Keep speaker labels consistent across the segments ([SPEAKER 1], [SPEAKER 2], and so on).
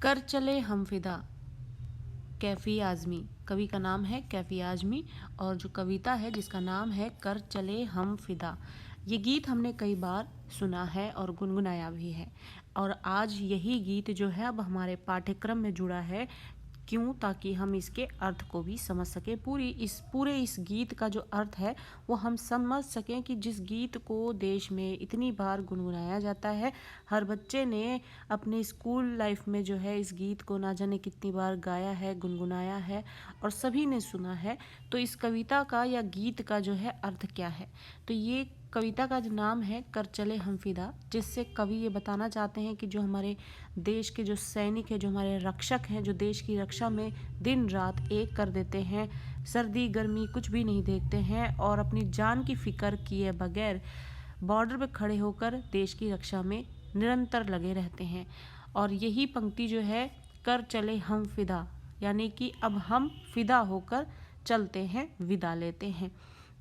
[SPEAKER 1] कर चले हम फिदा, कैफ़ी आज़मी। कवि का नाम है कैफ़ी आज़मी और जो कविता है जिसका नाम है कर चले हम फिदा। ये गीत हमने कई बार सुना है और गुनगुनाया भी है और आज यही गीत जो है अब हमारे पाठ्यक्रम में जुड़ा है। क्यों? ताकि हम इसके अर्थ को भी समझ सकें। पूरे इस गीत का जो अर्थ है वो हम समझ सकें कि जिस गीत को देश में इतनी बार गुनगुनाया जाता है, हर बच्चे ने अपने स्कूल लाइफ में जो है इस गीत को ना जाने कितनी बार गाया है, गुनगुनाया है और सभी ने सुना है। तो इस कविता का या गीत का जो है अर्थ क्या है? तो ये कविता का जो नाम है कर चले हम फिदा, जिससे कवि ये बताना चाहते हैं कि जो हमारे देश के जो सैनिक हैं, जो हमारे रक्षक हैं, जो देश की रक्षा में दिन रात एक कर देते हैं, सर्दी गर्मी कुछ भी नहीं देखते हैं और अपनी जान की फिक्र किए बगैर बॉर्डर पे खड़े होकर देश की रक्षा में निरंतर लगे रहते हैं। और यही पंक्ति जो है कर चले हम फिदा, यानी कि अब हम फिदा होकर चलते हैं, विदा लेते हैं।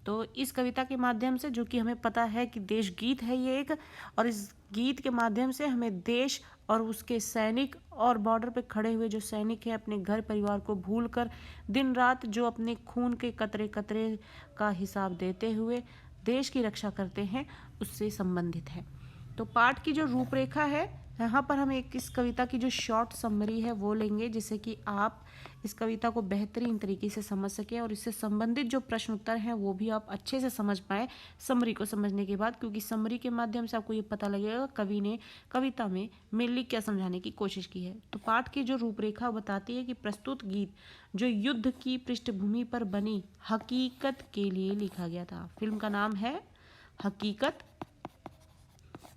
[SPEAKER 1] तो इस कविता के माध्यम से, जो कि हमें पता है कि देश गीत है ये एक, और इस गीत के माध्यम से हमें देश और उसके सैनिक और बॉर्डर पे खड़े हुए जो सैनिक हैं अपने घर परिवार को भूलकर दिन रात जो अपने खून के कतरे कतरे का हिसाब देते हुए देश की रक्षा करते हैं, उससे संबंधित है। तो पाठ की जो रूपरेखा है, यहाँ पर हम एक इस कविता की जो शॉर्ट समरी है वो लेंगे, जिससे कि आप इस कविता को बेहतरीन तरीके से समझ सकें और इससे संबंधित जो प्रश्न उत्तर हैं वो भी आप अच्छे से समझ पाएँ समरी को समझने के बाद, क्योंकि समरी के माध्यम से आपको ये पता लगेगा कवि ने कविता में मेनली क्या समझाने की कोशिश की है। तो पाठ की जो रूपरेखा बताती है कि प्रस्तुत गीत जो युद्ध की पृष्ठभूमि पर बनी हकीकत के लिए लिखा गया था। फिल्म का नाम है हकीकत।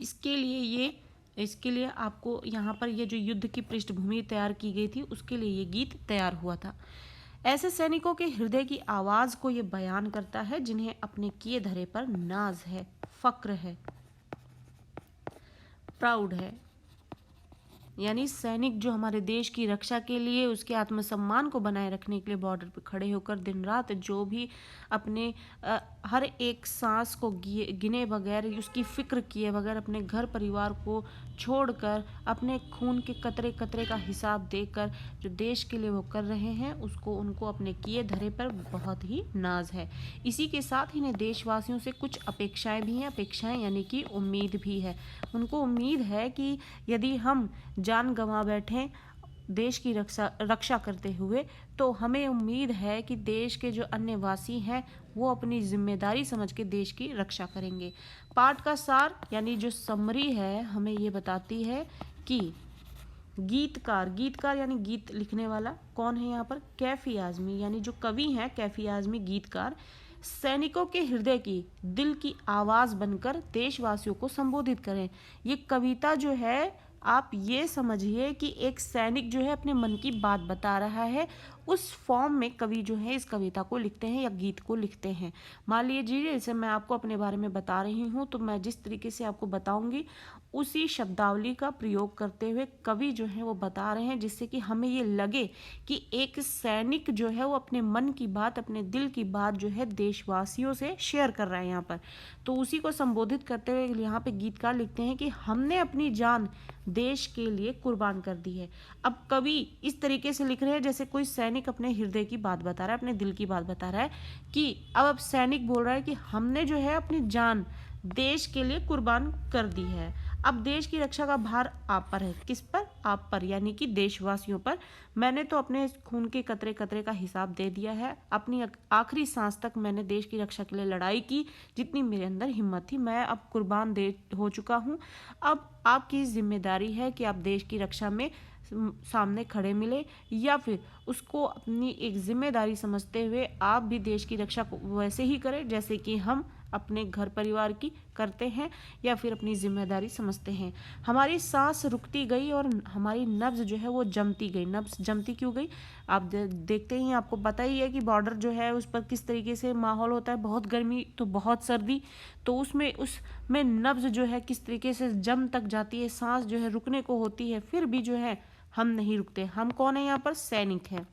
[SPEAKER 1] इसके लिए आपको यहाँ पर ये जो युद्ध की पृष्ठभूमि तैयार की गई थी उसके लिए ये गीत तैयार हुआ था। ऐसे सैनिकों के हृदय की आवाज को ये बयान करता है जिन्हें अपने किए धरे पर नाज है, फक्र है, प्राउड है। यानी सैनिक जो हमारे देश की रक्षा के लिए, उसके आत्मसम्मान को बनाए रखने के लिए बॉर्डर पर खड़े होकर दिन रात जो भी अपने हर एक सांस को गिने बगैर, उसकी फिक्र किए बगैर अपने घर परिवार को छोड़कर अपने खून के कतरे कतरे का हिसाब देकर जो देश के लिए वो कर रहे हैं, उसको उनको अपने किए धरे पर बहुत ही नाज है। इसी के साथ ही ने देशवासियों से कुछ अपेक्षाएं भी हैं। अपेक्षाएं यानी कि उम्मीद भी है। उनको उम्मीद है कि यदि हम जान गंवा बैठें देश की रक्षा करते हुए, तो हमें उम्मीद है कि देश के जो अन्य वासी हैं वो अपनी जिम्मेदारी समझ के देश की रक्षा करेंगे। पाठ का सार यानी जो समरी है हमें ये बताती है कि गीतकार यानी गीत लिखने वाला कौन है यहाँ पर? कैफी आजमी, यानी जो कवि हैं कैफी आजमी गीतकार सैनिकों के हृदय की, दिल की आवाज बनकर देशवासियों को संबोधित करें। ये कविता जो है, आप ये समझिए कि एक सैनिक जो है अपने मन की बात बता रहा है, उस फॉर्म में कवि जो है इस कविता को लिखते हैं या गीत को लिखते हैं। मान लीजिए जैसे मैं आपको अपने बारे में बता रही हूँ, तो मैं जिस तरीके से आपको बताऊंगी उसी शब्दावली का प्रयोग करते हुए कवि जो है वो बता रहे हैं, जिससे कि हमें ये लगे कि एक सैनिक जो है वो अपने मन की बात, अपने दिल की बात जो है देशवासियों से शेयर कर रहा है यहाँ पर। तो उसी को संबोधित करते हुए यहाँ पे गीतकार लिखते हैं कि हमने अपनी जान देश के लिए कुर्बान कर दी है। अब कवि इस तरीके से लिख रहे हैं जैसे कोई सैनिक अपने हृदय की बात बता रहा है, अपने दिल की बात बता रहा है कि अब सैनिक बोल रहा है कि हमने जो है अपनी जान देश के लिए कुर्बान कर दी है। अब देश की रक्षा का भार आप पर है। किस पर? आप पर, यानी कि देशवासियों पर। मैंने तो अपने खून के कतरे कतरे का हिसाब दे दिया है। अपनी आखिरी सांस तक मैंने देश की रक्षा के लिए लड़ाई की, जितनी मेरे अंदर हिम्मत थी। मैं अब कुर्बान दे हो चुका हूँ। अब आपकी जिम्मेदारी है कि आप देश की रक्षा में सामने खड़े मिले, या फिर उसको अपनी एक जिम्मेदारी समझते हुए आप भी देश की रक्षा को वैसे ही करें जैसे कि हम अपने घर परिवार की करते हैं या फिर अपनी जिम्मेदारी समझते हैं। हमारी सांस रुकती गई और हमारी नब्ज जो है वो जमती गई। नब्ज जमती क्यों गई? आप देखते ही, आपको पता ही है कि बॉर्डर जो है उस पर किस तरीके से माहौल होता है, बहुत गर्मी तो बहुत सर्दी, तो उसमें नब्ज जो है किस तरीके से जम तक जाती है, सांस जो है रुकने को होती है, फिर भी जो है हम नहीं रुकते। हम कौन है यहाँ पर? सैनिक है।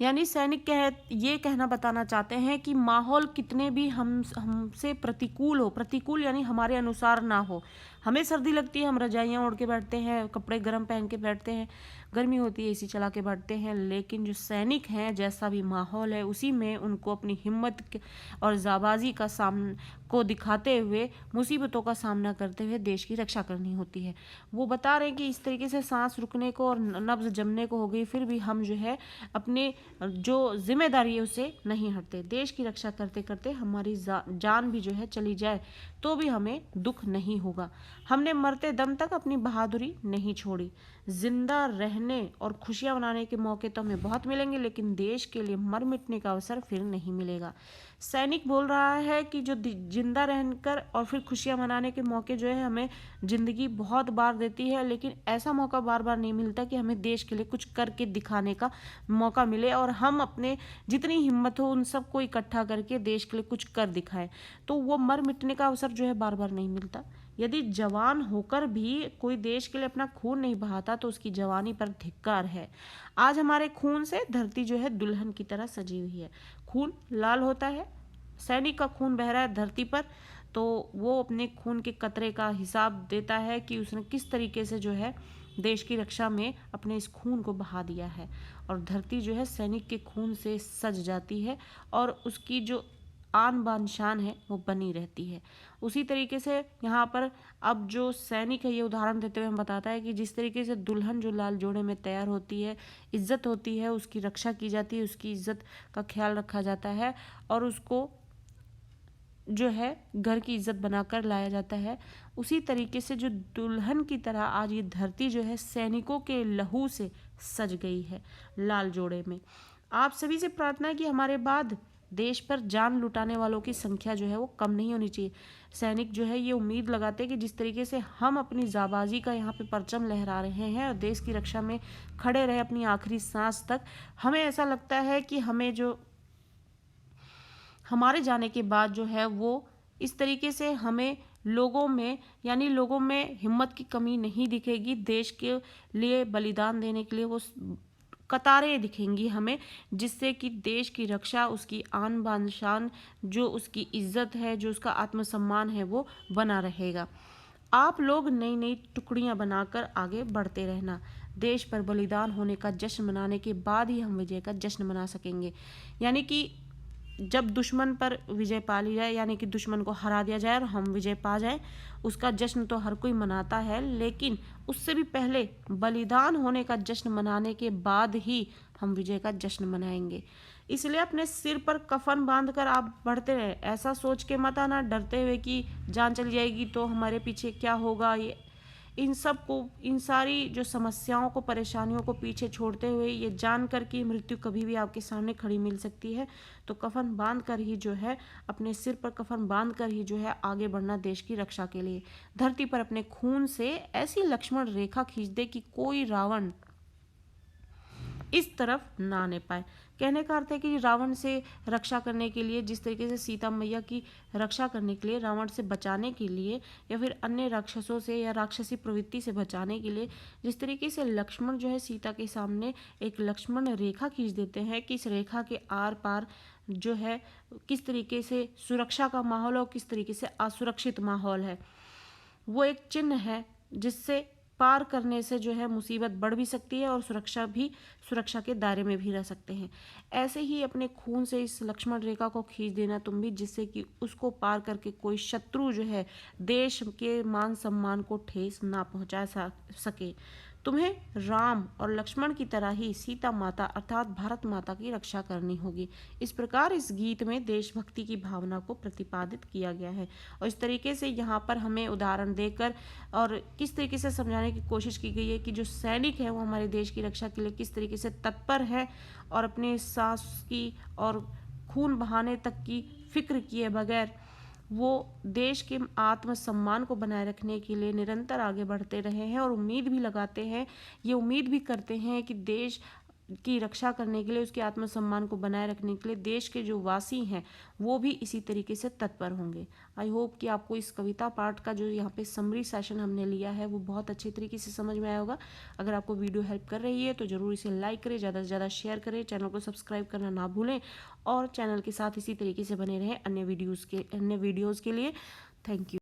[SPEAKER 1] यानी सैनिक ये कहना बताना चाहते हैं कि माहौल कितने भी हमसे प्रतिकूल हो, प्रतिकूल यानी हमारे अनुसार ना हो। हमें सर्दी लगती है, हम रजाइयाँ ओढ़ के बैठते हैं, कपड़े गर्म पहन के बैठते हैं, गर्मी होती है एसी चला के बैठते हैं, लेकिन जो सैनिक हैं जैसा भी माहौल है उसी में उनको अपनी और जाबाजी को दिखाते हुए मुसीबतों का सामना करते हुए देश की रक्षा करनी होती है। वो बता रहे हैं कि इस तरीके से सांस रुकने को और नब्ज जमने को हो गई, फिर भी हम जो है अपने जो जिम्मेदारी है उससे नहीं हटते। देश की रक्षा करते करते हमारी जान भी जो है चली जाए तो भी हमें दुख नहीं होगा। हमने मरते दम तक अपनी बहादुरी नहीं छोड़ी। जिंदा रहने और खुशियां मनाने के मौके तो हमें बहुत मिलेंगे, लेकिन देश के लिए मर मिटने का अवसर फिर नहीं मिलेगा। सैनिक बोल रहा है कि जो जिंदा रहकर और फिर खुशियां मनाने के मौके जो है हमें जिंदगी बहुत बार देती है, लेकिन ऐसा मौका बार बार नहीं मिलता कि हमें देश के लिए कुछ करके दिखाने का मौका मिले और हम अपने जितनी हिम्मत हो उन सबको इकट्ठा करके देश के लिए कुछ कर दिखाएं। तो वो मर मिटने का अवसर जो है बार बार नहीं मिलता। यदि जवान होकर भी कोई देश के लिए अपना खून नहीं बहाता तो उसकी जवानी पर धिक्कार है। आज हमारे खून से धरती जो है दुल्हन की तरह सजी हुई है। खून लाल होता है, सैनिक का खून बह रहा है धरती पर, तो वो अपने खून के कतरे का हिसाब देता है कि उसने किस तरीके से जो है देश की रक्षा में अपने इस खून को बहा दिया है। और धरती जो है सैनिक के खून से सज जाती है और उसकी जो आन बान शान है वो बनी रहती है। उसी तरीके से यहाँ पर अब जो सैनिक है ये उदाहरण देते हुए हम बताता है कि जिस तरीके से दुल्हन जो लाल जोड़े में तैयार होती है, इज्जत होती है, उसकी रक्षा की जाती है, उसकी इज्जत का ख्याल रखा जाता है और उसको जो है घर की इज्जत बनाकर लाया जाता है, उसी तरीके से जो दुल्हन की तरह आज ये धरती जो है सैनिकों के लहू से सज गई है लाल जोड़े में। आप सभी से प्रार्थना है कि हमारे बाद देश पर जान लुटाने वालों की संख्या जो है वो कम नहीं होनी चाहिए। सैनिक जो है ये उम्मीद लगाते हैं कि जिस तरीके से हम अपनी जाबाजी का यहाँ पे परचम लहरा रहे हैं और देश की रक्षा में खड़े रहे अपनी आखिरी सांस तक, हमें ऐसा लगता है कि हमें जो हमारे जाने के बाद जो है वो इस तरीके से हमें लोगों में हिम्मत की कमी नहीं दिखेगी। देश के लिए बलिदान देने के लिए वो कतारें दिखेंगी हमें, जिससे कि देश की रक्षा, उसकी आन बान शान, जो उसकी इज्जत है, जो उसका आत्मसम्मान है वो बना रहेगा। आप लोग नई नई टुकड़ियां बनाकर आगे बढ़ते रहना। देश पर बलिदान होने का जश्न मनाने के बाद ही हम विजय का जश्न मना सकेंगे। यानी कि जब दुश्मन पर विजय पा ली जाए, यानी कि दुश्मन को हरा दिया जाए और हम विजय पा जाए, उसका जश्न तो हर कोई मनाता है, लेकिन उससे भी पहले बलिदान होने का जश्न मनाने के बाद ही हम विजय का जश्न मनाएंगे। इसलिए अपने सिर पर कफन बांधकर आप बढ़ते रहे। ऐसा सोच के मत आना डरते हुए कि जान चली जाएगी तो हमारे पीछे क्या होगा। ये इन सारी जो समस्याओं को, परेशानियों को पीछे छोड़ते हुए ये जानकर कि मृत्यु कभी भी आपके सामने खड़ी मिल सकती है, तो कफन बांध कर ही जो है, अपने सिर पर कफन बांध कर ही जो है आगे बढ़ना देश की रक्षा के लिए। धरती पर अपने खून से ऐसी लक्ष्मण रेखा खींच दे कि कोई रावण इस तरफ ना आने पाए। कहने का अर्थ है कि रावण से रक्षा करने के लिए, जिस तरीके से सीता मैया की रक्षा करने के लिए, रावण से बचाने के लिए, या फिर अन्य राक्षसों से या राक्षसी प्रवृत्ति से बचाने के लिए जिस तरीके से लक्ष्मण जो है सीता के सामने एक लक्ष्मण रेखा खींच देते हैं कि इस रेखा के आर पार जो है किस तरीके से सुरक्षा का माहौल और किस तरीके से असुरक्षित माहौल है, वो एक चिन्ह है जिससे पार करने से जो है मुसीबत बढ़ भी सकती है और सुरक्षा के दायरे में भी रह सकते हैं। ऐसे ही अपने खून से इस लक्ष्मण रेखा को खींच देना तुम भी, जिससे कि उसको पार करके कोई शत्रु जो है देश के मान सम्मान को ठेस ना पहुंचा सके। तुम्हें राम और लक्ष्मण की तरह ही सीता माता अर्थात भारत माता की रक्षा करनी होगी। इस प्रकार इस गीत में देशभक्ति की भावना को प्रतिपादित किया गया है और इस तरीके से यहाँ पर हमें उदाहरण देकर और किस तरीके से समझाने की कोशिश की गई है कि जो सैनिक है वो हमारे देश की रक्षा के लिए किस तरीके से तत्पर है और अपने सांस की और खून बहाने तक की फिक्र किए बगैर वो देश के आत्मसम्मान को बनाए रखने के लिए निरंतर आगे बढ़ते रहे हैं और उम्मीद भी लगाते हैं, ये उम्मीद भी करते हैं कि देश की रक्षा करने के लिए, उसके आत्मसम्मान को बनाए रखने के लिए देश के जो वासी हैं वो भी इसी तरीके से तत्पर होंगे। आई होप कि आपको इस कविता पाठ का जो यहाँ पे समरी सेशन हमने लिया है वो बहुत अच्छे तरीके से समझ में आया होगा। अगर आपको वीडियो हेल्प कर रही है तो ज़रूर इसे लाइक करें, ज़्यादा से ज़्यादा शेयर करें, चैनल को सब्सक्राइब करना ना भूलें और चैनल के साथ इसी तरीके से बने रहें अन्य वीडियोज़ के लिए। Thank you.